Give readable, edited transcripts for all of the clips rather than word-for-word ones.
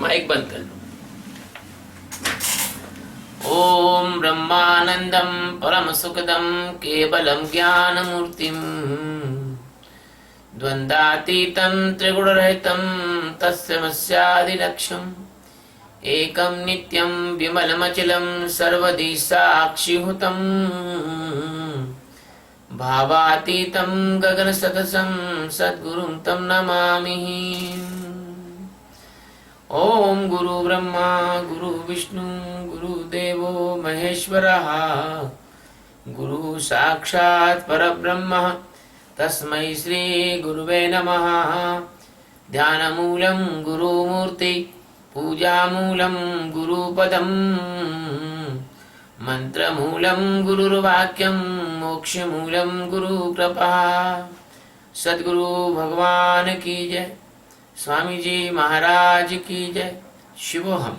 Mic बंद कर लो। ओम ब्रह्मानंदम परम सुखदम केवलम ज्ञानमूर्तिम द्वंद्वातीतं त्रिगुणरहितं तस्मस्यादिलक्ष्यम् एकं नित्यं विमलमचलं सर्वदी साक्षिहुतं भावातीतं गगनसदसं सद्गुरुं तं नमामि। ओम गुरु ब्रह्मा गुरु विष्णु गुरुदेवो महेश्वरः गुरु साक्षात् परब्रह्म तस्मै श्री गुरुवे नमः। ध्यानमूलं गुरुमूर्ति पूजामूलं गुरुपदम् मंत्रमूलं गुरुर्वाक्यं मोक्षमूलं गुरुकृपा। सद्गुरु भगवान की जय। स्वामी जी महाराज की जय। शिवोहम।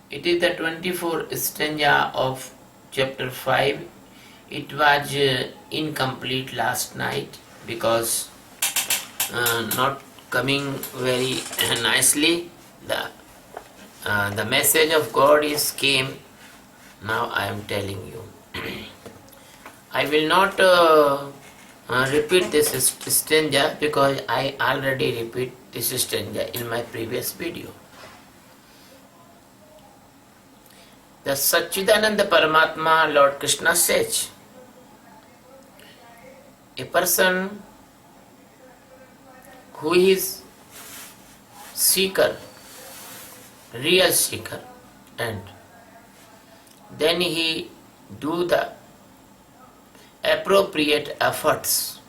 It is the 24th stanza of chapter 5. It was incomplete last night because not coming very nicely. The message of God is came. Now I am telling you. I will not repeat this stanza because I already repeat this stanza in my previous video. The Satchidananda Paramatma Lord Krishna says, a person who is seeker, real seeker, and then he do the appropriate efforts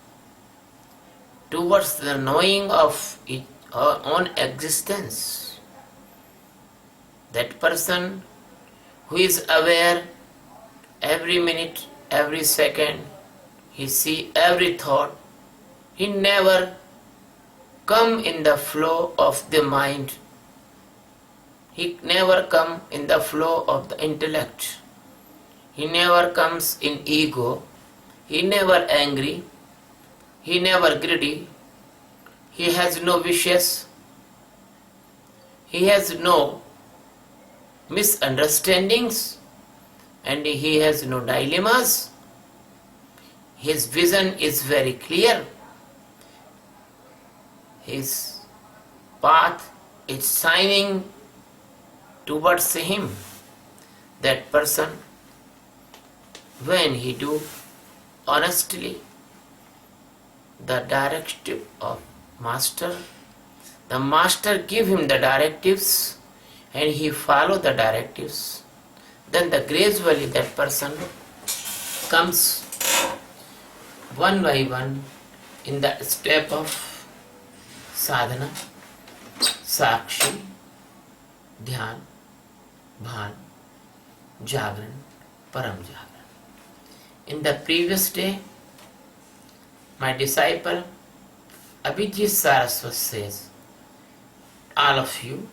towards the knowing of his own existence. That person who is aware every minute, every second, he see every thought, he never come in the flow of the mind, he never come in the flow of the intellect, he never comes in ego, he never angry, he never greedy, he has no wishes, he has no misunderstandings, and he has no dilemmas. His vision is very clear. His path is shining towards him. That person, when he do honestly the directive of master, the master give him the directives and he follow the directives, then the gradually that person comes one by one in the step of sadhana, sakshi, dhyan, bhan, jagran, param jagran. In the previous day, my disciple Abhijit Saraswat says, all of you,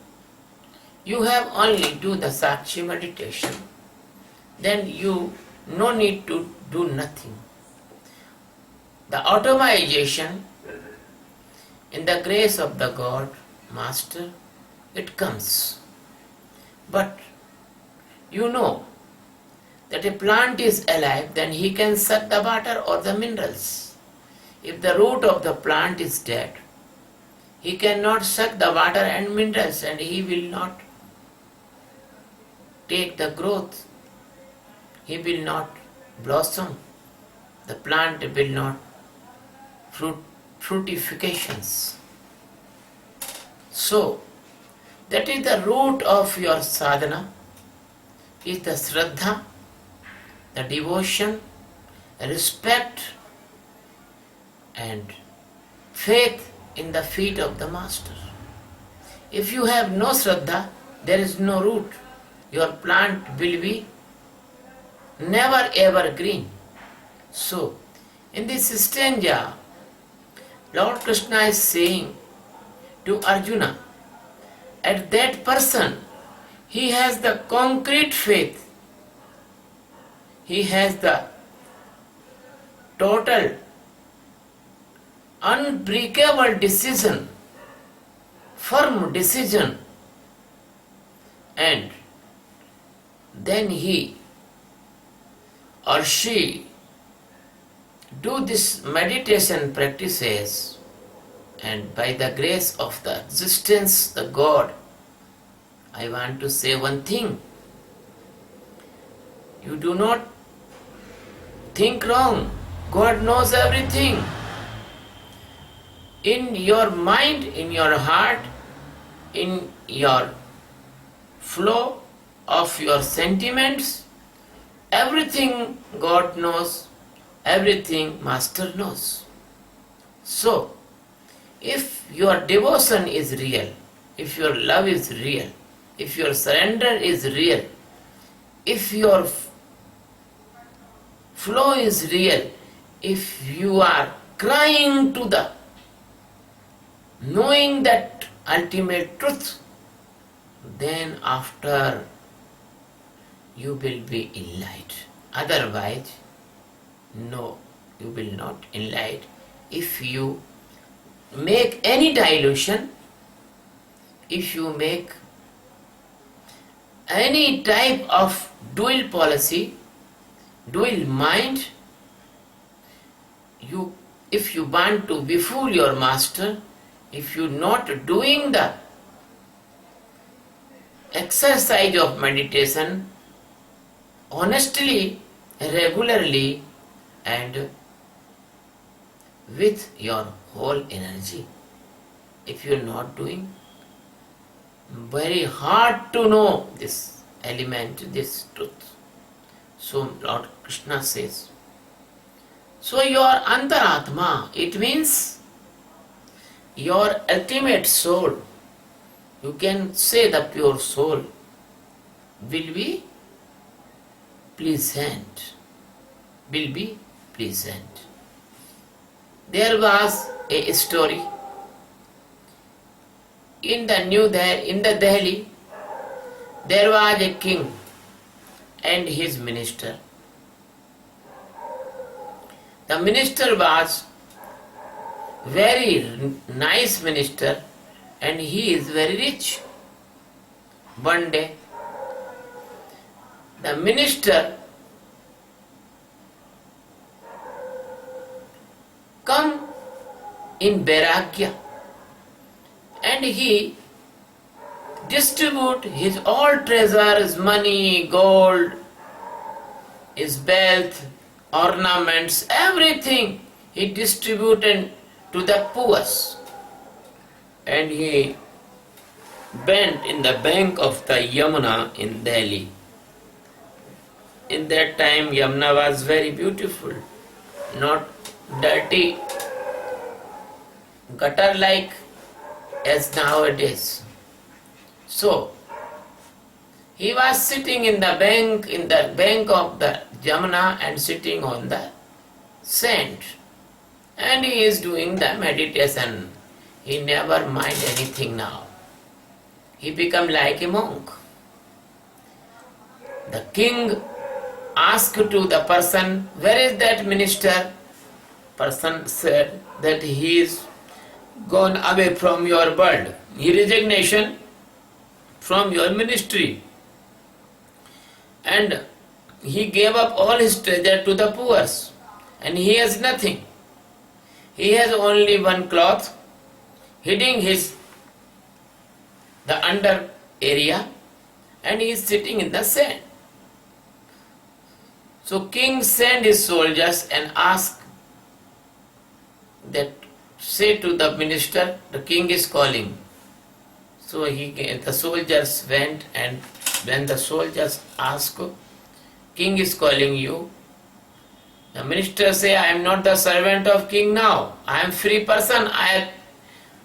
you have only do the sakshi meditation, then you no need to do nothing. The automation in the grace of the God Master, it comes. But you know that a plant is alive, then he can suck the water or the minerals. If the root of the plant is dead, he cannot suck the water and minerals, and he will not take the growth. He will not blossom. The plant will not fructifications. So, that is the root of your sadhana, is the shraddha, the devotion, respect and faith in the feet of the master. If you have no shraddha, there is no root. Your plant will be never ever green. So, in this stanza, Lord Krishna is saying to Arjuna, at that person, he has the concrete faith, he has the total unbreakable decision firm decision, and then he or she do this meditation practices, and by the grace of the existence, the God, I want to say one thing. You do not think wrong. God knows everything. In your mind, in your heart, in your flow of your sentiments, everything God knows, everything Master knows. So, if your devotion is real, if your love is real, if your surrender is real, if your flow is real, if you are crying to the knowing that ultimate truth, then after you will be enlightened. Otherwise, no, you will not enlighten. If you make any dilution, if you make any type of dual policy, dual mind, if you want to befool your master, if you not doing the exercise of meditation honestly, regularly, and with your whole energy, if you are not doing, very hard to know this element, this truth. So Lord Krishna says, so your antaratma, it means your ultimate soul, you can say the pure soul, will be pleasant, will be pleasant. There was a story in the Delhi. There was a king and his minister. The minister was very nice minister and he is very rich. One day, the minister come in Vairagya and he distribute his all treasures, money, gold, his wealth, ornaments, everything he distributed to the poor. And he went in the bank of the Yamuna in Delhi. In that time Yamuna was very beautiful, not dirty, gutter like as nowadays. So he was sitting in the bank of the Yamuna and sitting on the sand, and he is doing the meditation. He never mind anything now. He become like a monk. The king asked to the person, where is that minister? Person said that he is gone away from your world. He resignation from your ministry. And he gave up all his treasure to the poor. And he has nothing. He has only one cloth hiding the under area, and he is sitting in the sand. So king sent his soldiers and asked that, say to the minister, the king is calling. So the soldiers went, and when the soldiers asked, king is calling you, the minister say, I am not the servant of king now. I am free person. I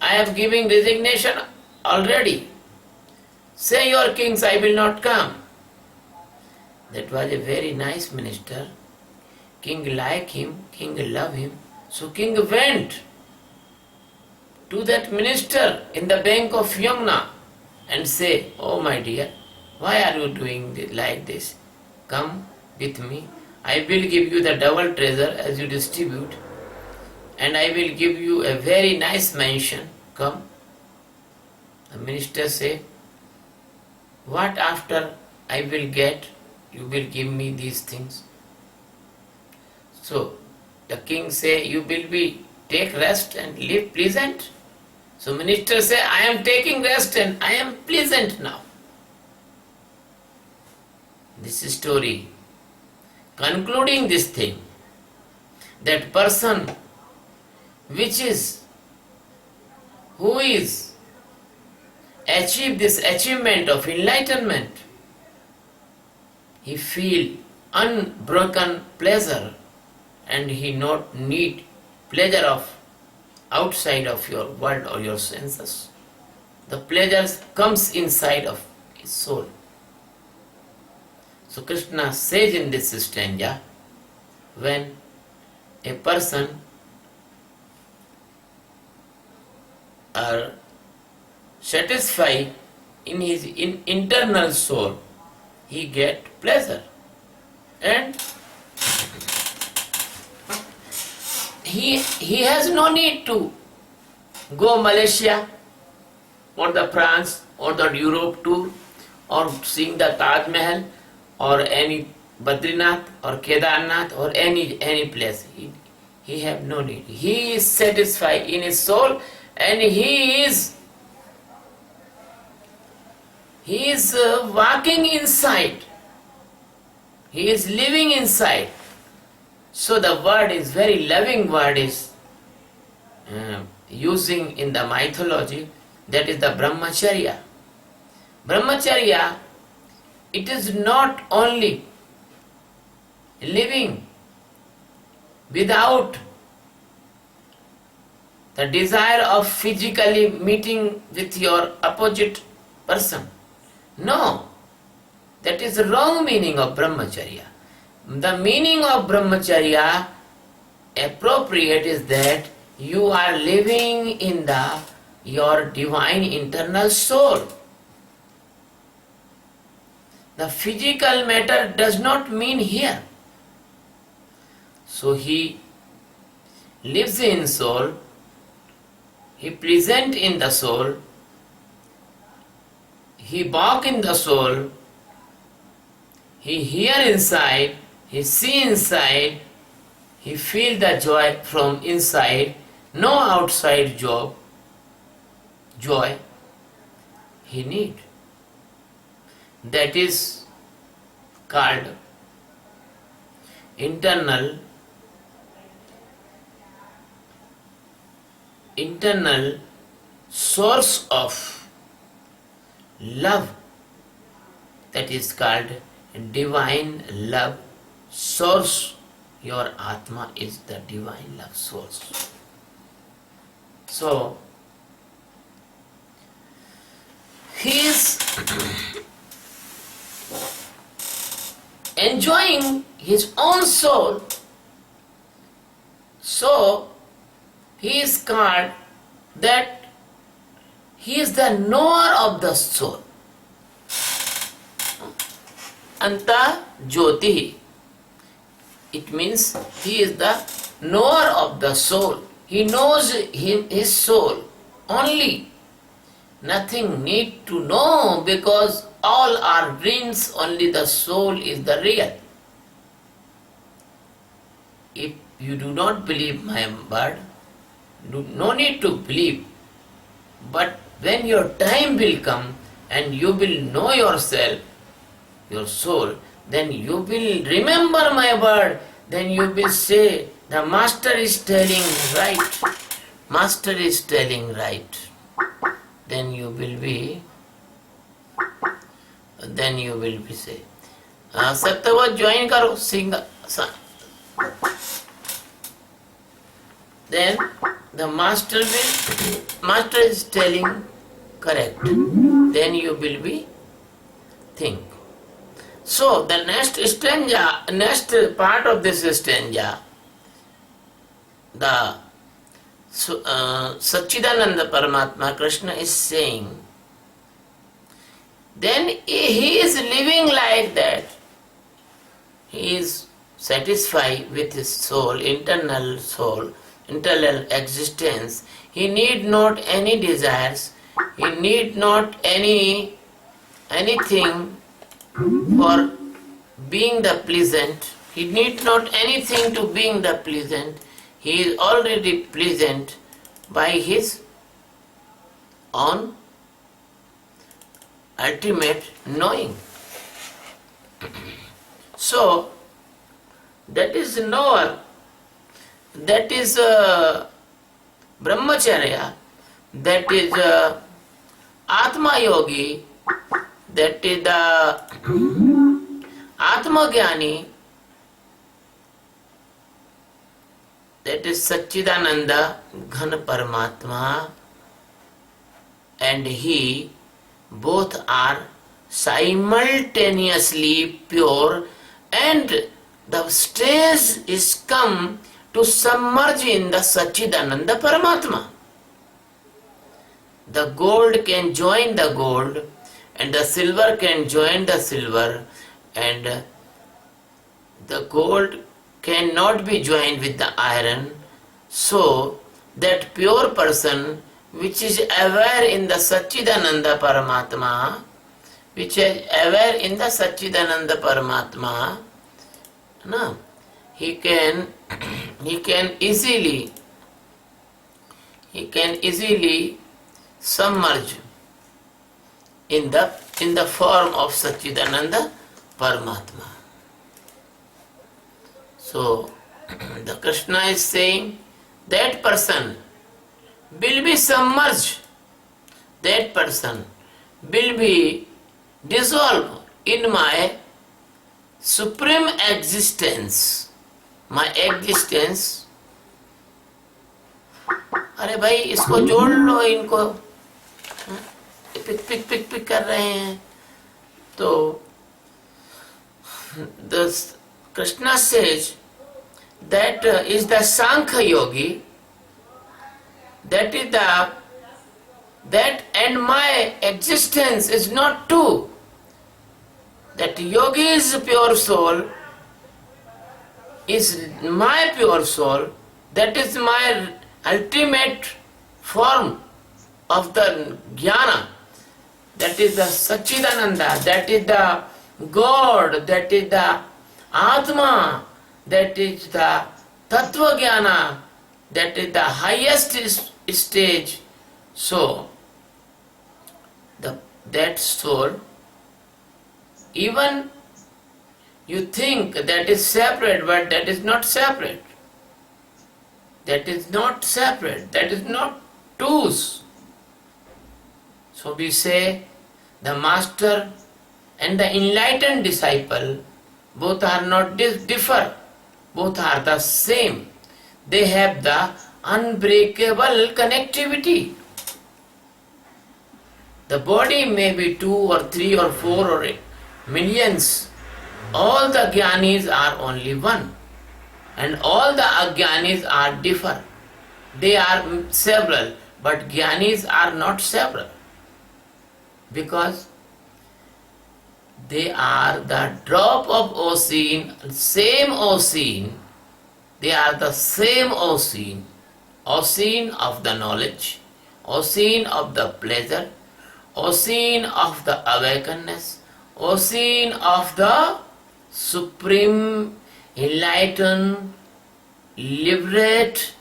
have given resignation already. Say your kings, I will not come. That was a very nice minister. King like him, king love him. So king went to that minister in the bank of Yamuna and say, oh my dear, why are you doing like this? Come with me. I will give you the double treasure as you distribute, and I will give you a very nice mansion. Come. The minister say, what after I will get, you will give me these things. So the king say, you will be take rest and live pleasant. So minister say, I am taking rest and I am pleasant now. This story concluding this thing, that person who is achieve this achievement of enlightenment, he feel unbroken pleasure and he not need pleasure of outside of your world or your senses. The pleasures comes inside of his soul. So Krishna says in this stanza, when a person are satisfied in his internal soul, he get pleasure, and he has no need to go Malaysia or the France or the Europe tour or seeing the Taj Mahal or any Badrinath or Kedarnath or any place. He have no need. He is satisfied in his soul and he is walking inside. He is living inside. So the word is very loving word is using in the mythology, that is the brahmacharya. Brahmacharya, it is not only living without the desire of physically meeting with your opposite person. No, that is the wrong meaning of brahmacharya. The meaning of brahmacharya appropriate is that you are living in your divine internal soul. The physical matter does not mean here. So he lives in soul, he present in the soul, he walk in the soul, he hear inside, he see inside, he feel the joy from inside, no outside joy he need. That is called internal source of love. That is called divine love source. Your Atma is the divine love source. So he is enjoying his own soul. So he is called that he is the knower of the soul. Anta Jyoti. It means he is the knower of the soul. He knows his soul only. Nothing need to know, because all are dreams, only the soul is the real. If you do not believe my word, no need to believe. But when your time will come and you will know yourself, your soul, then you will remember my word, then you will say, the master is telling right. Master is telling right. Then you will be say, Satyavad join karo, sing. Then the master is telling correct. Then you will be think. So the next part of this stanza, the Satchidananda Paramatma Krishna is saying, then he is living like that. He is satisfied with his soul, internal existence. He need not any desires. He need not anything for being the pleasant. He need not anything to being the pleasant. He is already pleasant by his own ultimate knowing. So, that is knower, that is brahmacharya, that is atma yogi, that is the atma jnani, that is Satchidananda Ghan Paramatma, and he both are simultaneously pure, and the stage is come to submerge in the Satchidananda Paramatma. The gold can join the gold, and the silver can join the silver, and the gold cannot be joined with the iron. So that pure person which is aware in the Satchidananda Paramatma, which is aware in the Satchidananda Paramatma, no, he can easily submerge in the form of Satchidananda Paramatma. So the Krishna is saying that person will be submerged, that person will be dissolved in my supreme existence. My existence, अरे भाई इसको जोड़ लो, इनको pick कर रहे हैं. तो the Krishna says that is the Sankhya yogi, that is that and my existence is not two. That yogi is pure soul, is my pure soul, that is my ultimate form of the jnana, that is the Satchidananda, that is the God, that is the Atma, that is the Tattva Jnana, that is the highest stage. So, that soul, even you think that is separate, but that is not separate. That is not separate. That is not twos. So we say the master and the enlightened disciple both are not differ. Both are the same. They have the unbreakable connectivity. The body may be 2 or 3 or 4 or 8 millions. All the jnanis are only one, and all the ajnanis are differ. They are several, but jnanis are not several, because they are the drop of ocean, same ocean. They are the same ocean, ocean of the knowledge, ocean of the pleasure, ocean of the awakeness, ocean of the supreme, enlightened, liberate,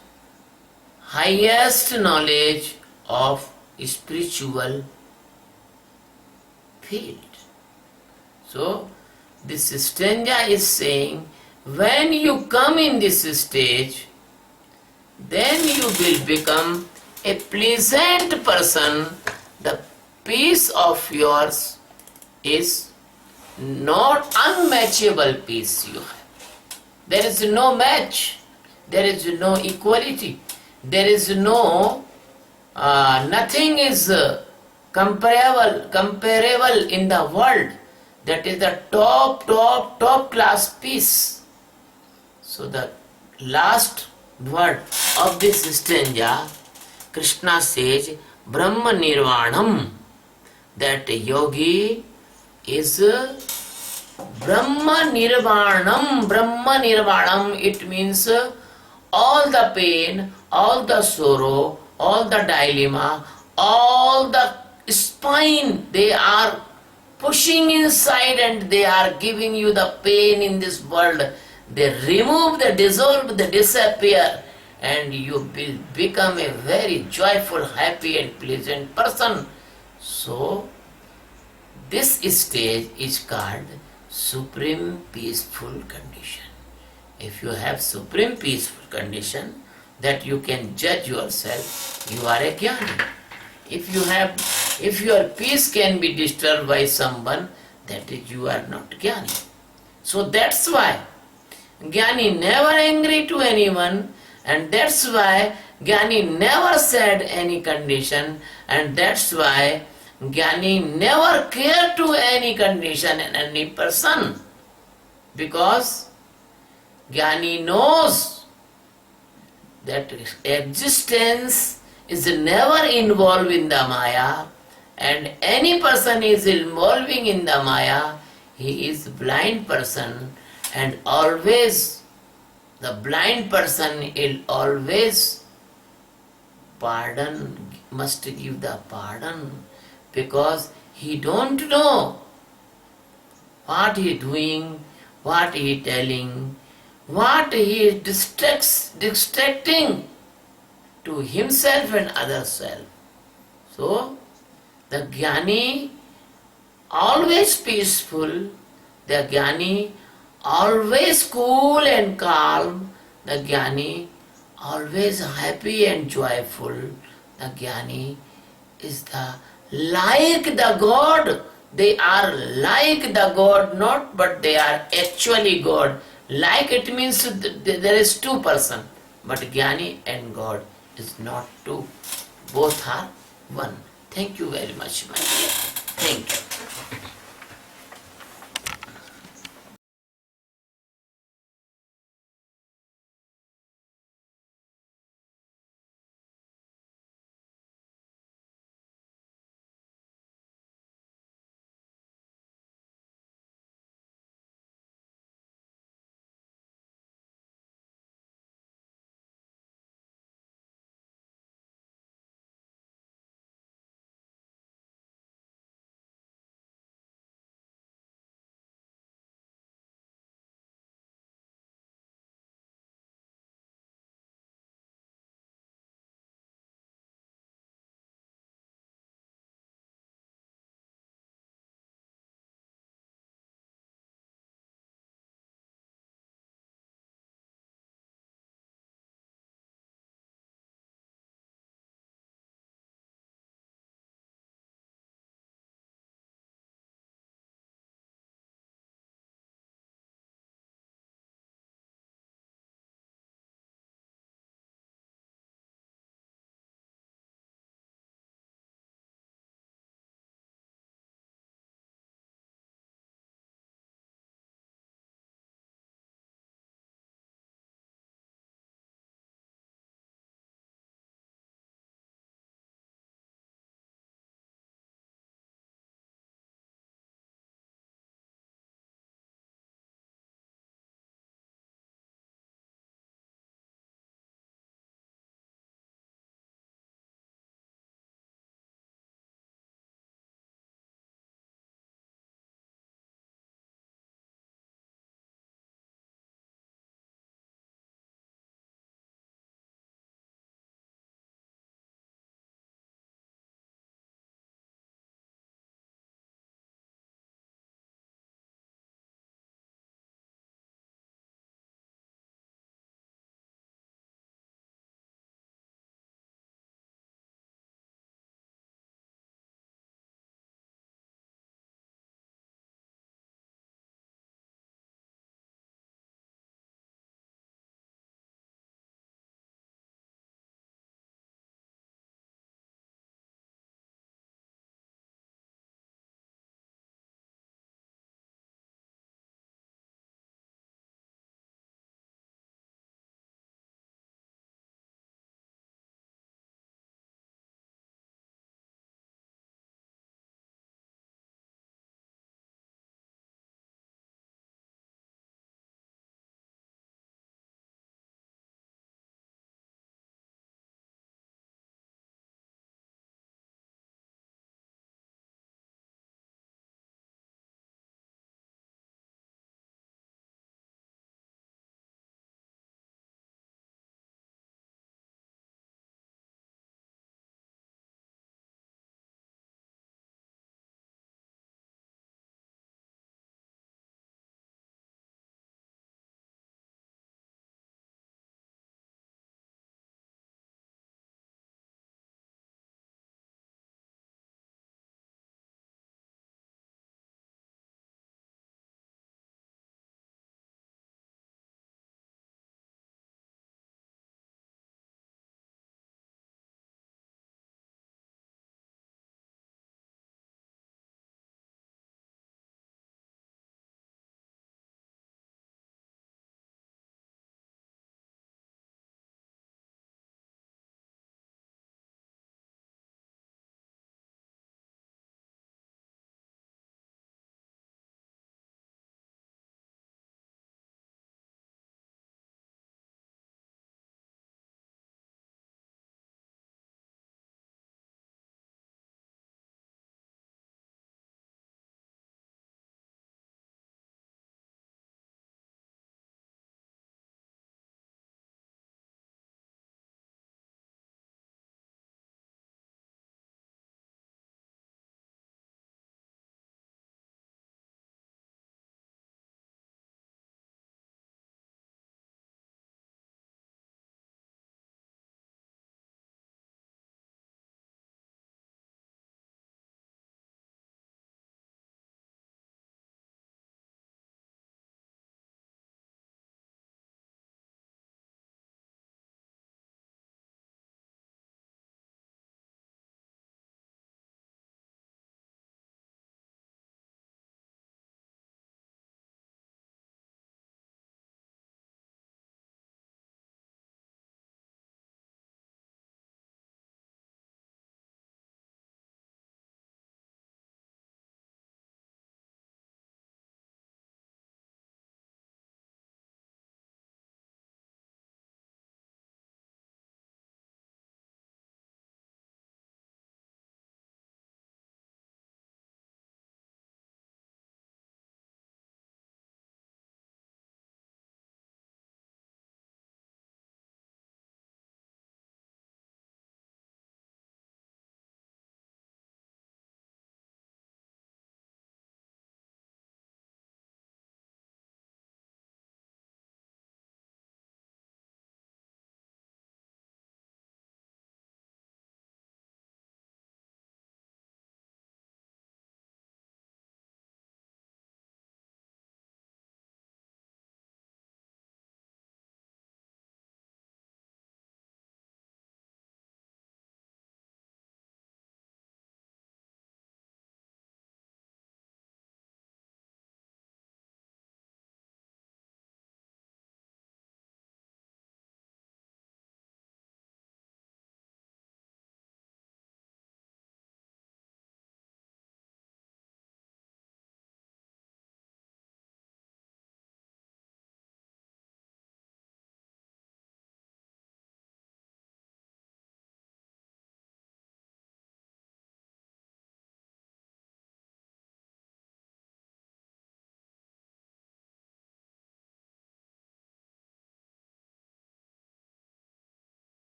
highest knowledge of spiritual field. So, this stanza is saying, when you come in this stage, then you will become a pleasant person. The peace of yours is not unmatchable peace you have. There is no match. There is no equality. There is no, nothing is comparable in the world. That is the top class peace. So the last word of this stanza, Krishna says, Brahma Nirvanam. That yogi is Brahma Nirvanam. Brahma Nirvanam, it means all the pain, all the sorrow, all the dilemma, all the spine, they are pushing inside and they are giving you the pain in this world. They remove, they dissolve, they disappear, and you will become a very joyful, happy and pleasant person. So, this stage is called supreme peaceful condition. If you have supreme peaceful condition, that you can judge yourself, you are a jnani. If your peace can be disturbed by someone, that is, you are not jnani. So that's why jnani never angry to anyone, and that's why jnani never said any condition, and that's why jnani never care to any condition and any person, because jnani knows that existence is never involved in the Maya, and any person is involving in the Maya, he is blind person, and always the blind person will always pardon, must give the pardon, because he don't know what he doing, what he telling, what he is distracting to himself and other self. So, the jnani always peaceful, the jnani always cool and calm, the jnani always happy and joyful, the jnani is the like the God. They are like the God, not but they are actually God. Like it means there is two person, but jnani and God is not two. Both are one. Thank you very much, my dear. Thank you.